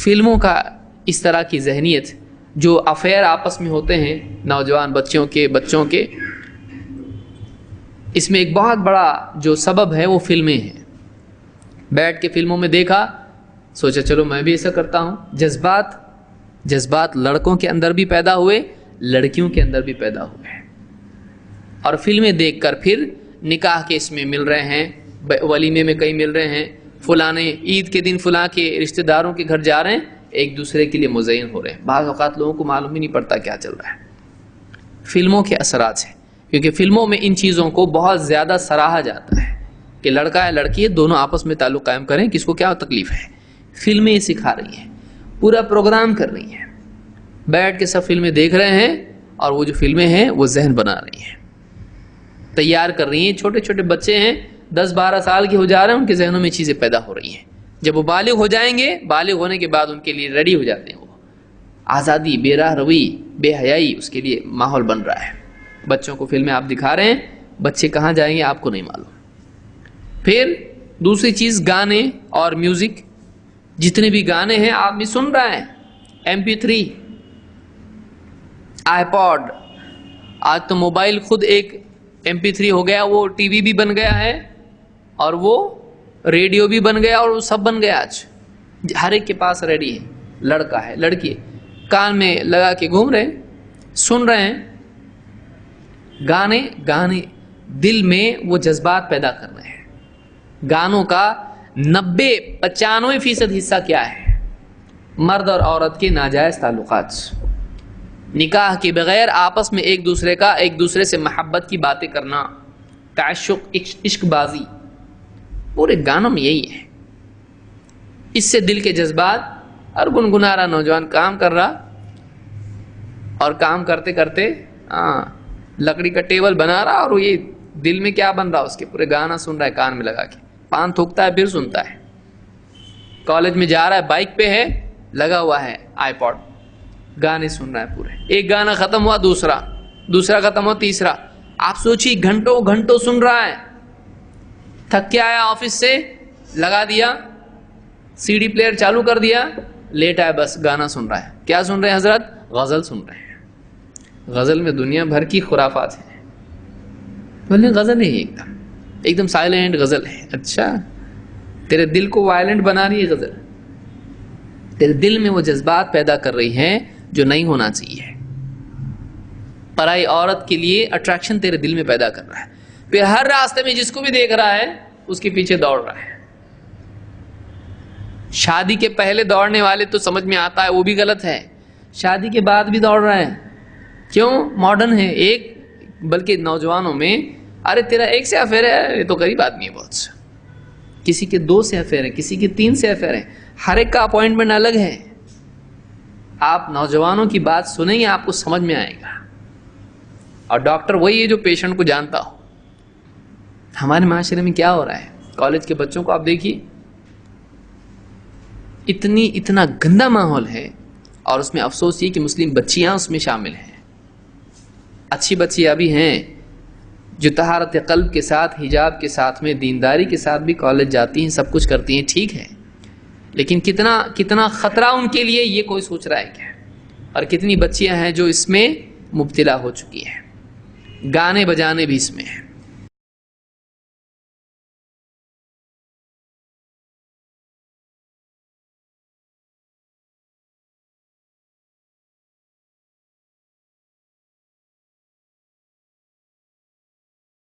فلموں کا اس طرح کی ذہنیت، جو افیئر آپس میں ہوتے ہیں نوجوان بچوں کے، اس میں ایک بہت بڑا جو سبب ہے وہ فلمیں ہیں. بیٹھ کے فلموں میں دیکھا، سوچا چلو میں بھی ایسا کرتا ہوں. جذبات لڑکوں کے اندر بھی پیدا ہوئے، لڑکیوں کے اندر بھی پیدا ہوئے، اور فلمیں دیکھ کر پھر نکاح کے اس میں مل رہے ہیں، ولیمے میں کئی مل رہے ہیں، فلاں عید کے دن فلاں کے رشتہ داروں کے گھر جا رہے ہیں، ایک دوسرے کے لیے مزین ہو رہے ہیں. بعض اوقات لوگوں کو معلوم ہی نہیں پڑتا کیا چل رہا ہے. فلموں کے اثرات سے، کیونکہ فلموں میں ان چیزوں کو بہت زیادہ سراہا جاتا ہے کہ لڑکا ہے لڑکی ہے دونوں آپس میں تعلق قائم کریں، کس کو کیا تکلیف ہے. فلمیں یہ سکھا رہی ہیں، پورا پروگرام کر رہی ہیں، بیٹھ کے سب فلمیں دیکھ رہے ہیں، اور وہ جو فلمیں ہیں وہ ذہن بنا رہی ہیں، تیار کر رہی ہیں. چھوٹے چھوٹے بچے ہیں 10-12 سال کے ہو جا رہے ہیں، ان کے ذہنوں میں چیزیں پیدا ہو رہی ہیں. جب وہ بالغ ہو جائیں گے، بالغ ہونے کے بعد ان کے لیے ریڈی ہو جاتے ہیں، وہ آزادی، بے راہ روی، بے حیائی، اس کے لیے ماحول بن رہا ہے. بچوں کو فلمیں آپ دکھا رہے ہیں، بچے کہاں جائیں گے آپ کو نہیں معلوم. پھر دوسری چیز گانے اور میوزک، جتنے بھی گانے ہیں آپ بھی سن رہے ہیں. MP3، آئی پوڈ، آج تو موبائل خود ایک MP3 ہو گیا، وہ ٹی وی بھی بن گیا ہے، اور وہ ریڈیو بھی بن گیا، اور وہ سب بن گیا. آج ہر ایک کے پاس ریڈی ہے، لڑکا ہے لڑکی ہے، کان میں لگا کے گھوم رہے ہیں، سن رہے ہیں. گانے دل میں وہ جذبات پیدا کر رہے ہیں. گانوں کا 90-95% حصہ کیا ہے؟ مرد اور عورت کے ناجائز تعلقات، نکاح کے بغیر آپس میں ایک دوسرے سے محبت کی باتیں کرنا، تعشق، عشق بازی، پورے گانوں میں یہی ہے. اس سے دل کے جذبات، اور گنگنا رہا نوجوان، کام کر رہا، اور کام کرتے کرتے لکڑی کا ٹیبل بنا رہا، اور یہ دل میں کیا بن رہا اس کے، پورے گانا سن رہا ہے کان میں لگا کے. پان تھوکتا ہے پھر سنتا ہے. کالج میں جا رہا ہے، بائک پہ ہے، لگا ہوا ہے آئی پوڈ، گانے سن رہا ہے پورے. ایک گانا ختم ہوا دوسرا ختم ہوا تیسرا. آپ سوچیے گھنٹوں سن رہا ہے. تھک کے آیا آفس سے، لگا دیا CD پلیئر چالو کر دیا، لیٹ آیا، بس گانا سن رہا ہے. کیا سن رہے ہیں حضرت؟ غزل سن رہے ہیں. غزل میں دنیا بھر کی خرافات ہیں. بولے غزل ہے ایک دم سائلنٹ غزل ہے. اچھا، تیرے دل کو وائلنٹ بنا رہی ہے غزل، تیرے دل میں وہ جذبات پیدا کر رہی ہیں جو نہیں ہونا چاہیے. پرائی عورت کے لیے اٹریکشن تیرے دل میں پیدا کر رہا ہے. پھر ہر راستے میں جس کو بھی دیکھ رہا ہے اس کے پیچھے دوڑ رہا ہے. شادی کے پہلے دوڑنے والے تو سمجھ میں آتا ہے وہ بھی غلط ہے، شادی کے بعد بھی دوڑ رہا ہے. کیوں؟ ماڈرن ہے. ایک بلکہ نوجوانوں میں، ارے تیرا ایک سے افیئر ہے، یہ تو غریب آدمی ہے بہت سے. کسی کے 2 سے افیئر ہے، کسی کے 3 سے افیئر ہے، ہر ایک کا اپوائنٹمنٹ الگ ہے. آپ نوجوانوں کی بات سنیں گے آپ کو سمجھ میں آئے گا. اور ڈاکٹر وہی ہے جو پیشنٹ کو جانتا ہو. ہمارے معاشرے میں کیا ہو رہا ہے؟ کالج کے بچوں کو آپ دیکھیے، اتنا گندا ماحول ہے. اور اس میں افسوس یہ کہ مسلم بچیاں اس میں شامل ہیں. اچھی بچیاں بھی ہیں جو طہارت قلب کے ساتھ، حجاب کے ساتھ میں، دینداری کے ساتھ بھی کالج جاتی ہیں، سب کچھ کرتی ہیں، ٹھیک ہے. لیکن کتنا خطرہ ان کے لیے یہ کوئی سوچ رہا ہے کیا؟ اور کتنی بچیاں ہیں جو اس میں مبتلا ہو چکی ہیں. گانے بجانے بھی اس میں ہیں.